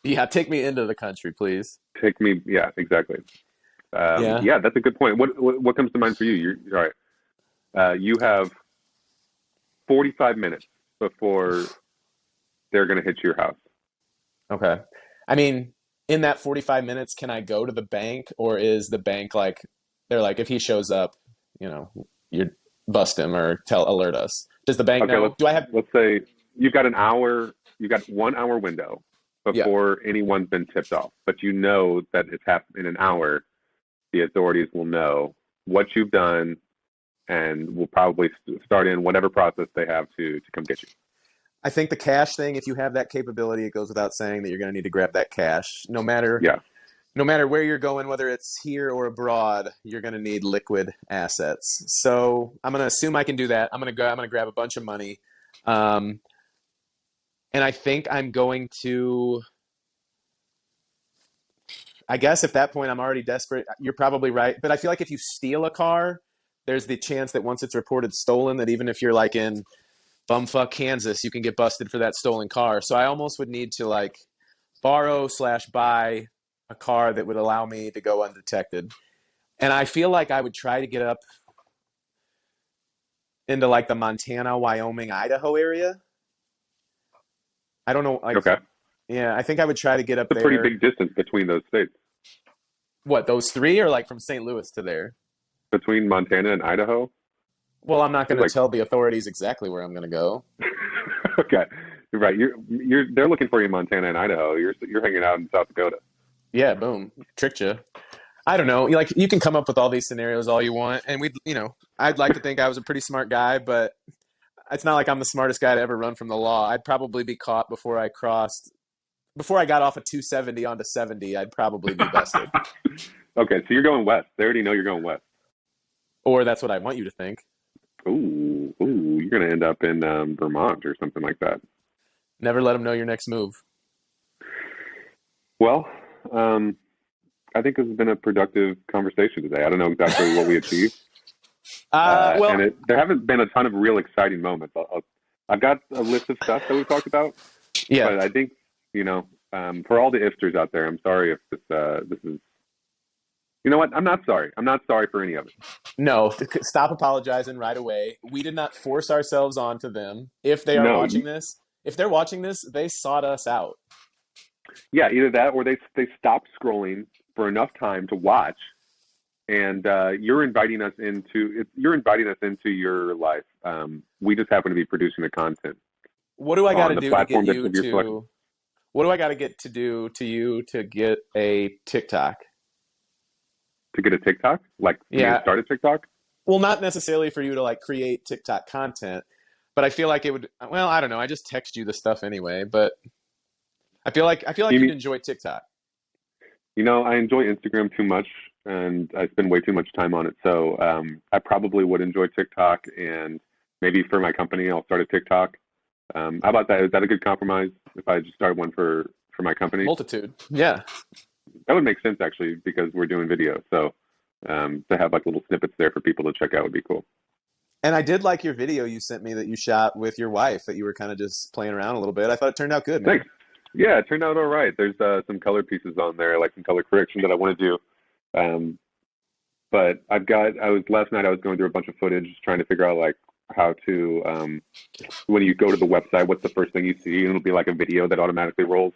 Yeah, take me into the country, please. Take me. Yeah, exactly. Yeah. Yeah, that's a good point. What comes to mind for you? You're all right. You have 45 minutes before they're going to hit your house. Okay. I mean, in that 45 minutes, can I go to the bank or is the bank like, they're like, if he shows up, you know, you bust him or alert us. Does the bank Okay, know? Do I have, let's say you've got an hour. You've got 1 hour window yeah. before anyone's been tipped off, but you know that it's happened in an hour. The authorities will know what you've done and will probably start in whatever process they have to come get you. I think the cash thing, if you have that capability, it goes without saying that you're going to need to grab that cash. Yeah. No matter where you're going, whether it's here or abroad, you're going to need liquid assets. So I'm going to assume I can do that. I'm going to grab a bunch of money. Um, and I think I'm going to, I guess at that point I'm already desperate. You're probably right. But I feel like if you steal a car, there's the chance that once it's reported stolen, that even if you're like in bumfuck Kansas, you can get busted for that stolen car. So I almost would need to like borrow/buy a car that would allow me to go undetected. And I feel like I would try to get up into like the Montana, Wyoming, Idaho area. I don't know, like, Okay. yeah, I think I would try to get up It's a pretty there. big distance between those states, What, those three, or like from St. Louis to there? between Montana and Idaho. Well, I'm not going It's to like, tell the authorities exactly where I'm going to go. okay, you're right. They're looking for you in Montana and Idaho. You're hanging out in South Dakota. Yeah, boom, tricked you. I don't know. Like you can come up with all these scenarios all you want, and I'd like to think I was a pretty smart guy, but it's not like I'm the smartest guy to ever run from the law. I'd probably be caught before I got off of 270 onto 70. I'd probably be busted, Okay, so you're going west. They already know you're going west. or that's what I want you to think. Ooh, you're gonna end up in Vermont or something like that. Never let them know your next move. Well, I think this has been a productive conversation today. I don't know exactly what we achieved, Well, there haven't been a ton of real exciting moments. I've got a list of stuff that we talked about, yeah. but I think for all the ifters out there, I'm sorry if this is. You know what? I'm not sorry. I'm not sorry for any of it. No, stop apologizing right away. We did not force ourselves onto them. If they are No, watching this, if they're watching this, they sought us out. yeah, either that or they stopped scrolling for enough time to watch, and you're inviting us into your life. We just happen to be producing the content What do I got to on the do to get platform you of your selection. to? What do I got to get to do to you to get a TikTok? To get a TikTok, like for me to Yeah. start a TikTok. Well, not necessarily for you to like create TikTok content, but I feel like it would. Well, I don't know. I just text you the stuff anyway, but I feel like You you'd mean, enjoy TikTok. I enjoy Instagram too much, and I spend way too much time on it. So I probably would enjoy TikTok, and maybe for my company, I'll start a TikTok. How about that? Is that a good compromise? If I just start one for my company, Multitude. Yeah. that would make sense actually because we're doing video. So to have like little snippets there for people to check out would be cool. And I did like your video you sent me that you shot with your wife that you were kind of just playing around a little bit. I thought it turned out good, man. Thanks. Yeah, it turned out all right. There's some color pieces on there, like some color correction that I want to do. Um, but last night I was going through a bunch of footage trying to figure out like how to when you go to the website, what's the first thing you see? And it'll be like a video that automatically rolls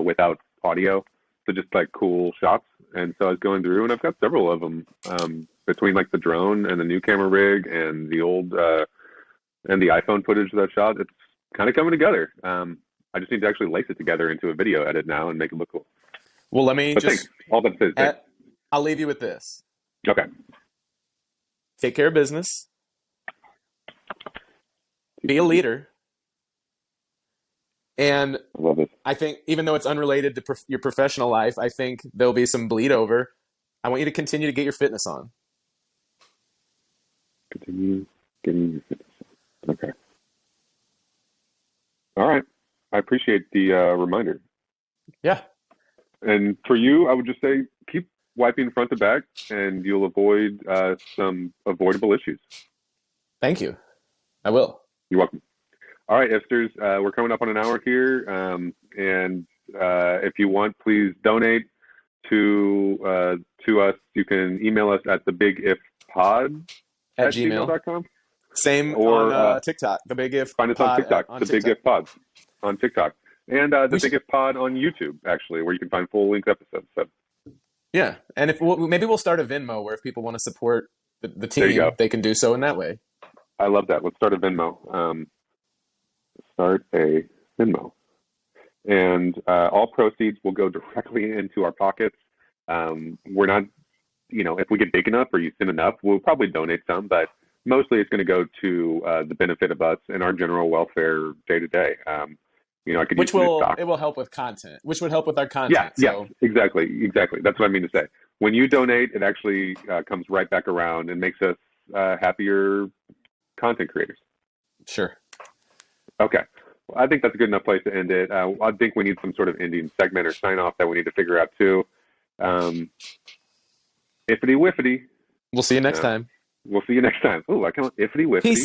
without audio. So just like cool shots. And so I was going through, and I've got several of them between like the drone and the new camera rig and the old and the iPhone footage that I shot. It's kind of coming together. I just need to actually lace it together into a video edit now and make it look cool. Well, let me But thanks. just, All that says thanks. I'll leave you with this. Okay. Take care of business, be a leader. And I love it. I think even though it's unrelated to your professional life, I think there'll be some bleed over. I want you to continue to get your fitness on. Continue getting your fitness. Okay. All right. I appreciate the reminder. Yeah. And for you, I would just say keep wiping front to back, and you'll avoid some avoidable issues. Thank you. I will. You're welcome. All right, Esters, we're coming up on an hour here, and if you want, please donate to us. You can email us at thebigifpod At at Gmail. gmail.com, Same on or TikTok. The Big If find us on Pod TikTok, on the Big TikTok. If Pod on TikTok, and the We should, Big If Pod on YouTube, actually, where you can find full length episodes. So yeah. And if maybe we'll start a Venmo where if people want to support the there you go. team, they can do so in that way. I love that. Let's start a Venmo. Start a Venmo. And all proceeds will go directly into our pockets. We're not, if we get big enough or you send enough, we'll probably donate some, but mostly it's going to go to the benefit of us and our general welfare day to day. I could use Which some new stock. it will help with content, which would help with our Yeah, content. yes, So exactly. That's what I mean to say. When you donate, it actually comes right back around and makes us happier content creators. sure. Okay. Well, I think that's a good enough place to end it. I think we need some sort of ending segment or sign off that we need to figure out too. Iffity whiffity. We'll see you next time. We'll see you next time. Oh, I count iffity whiffity. Peace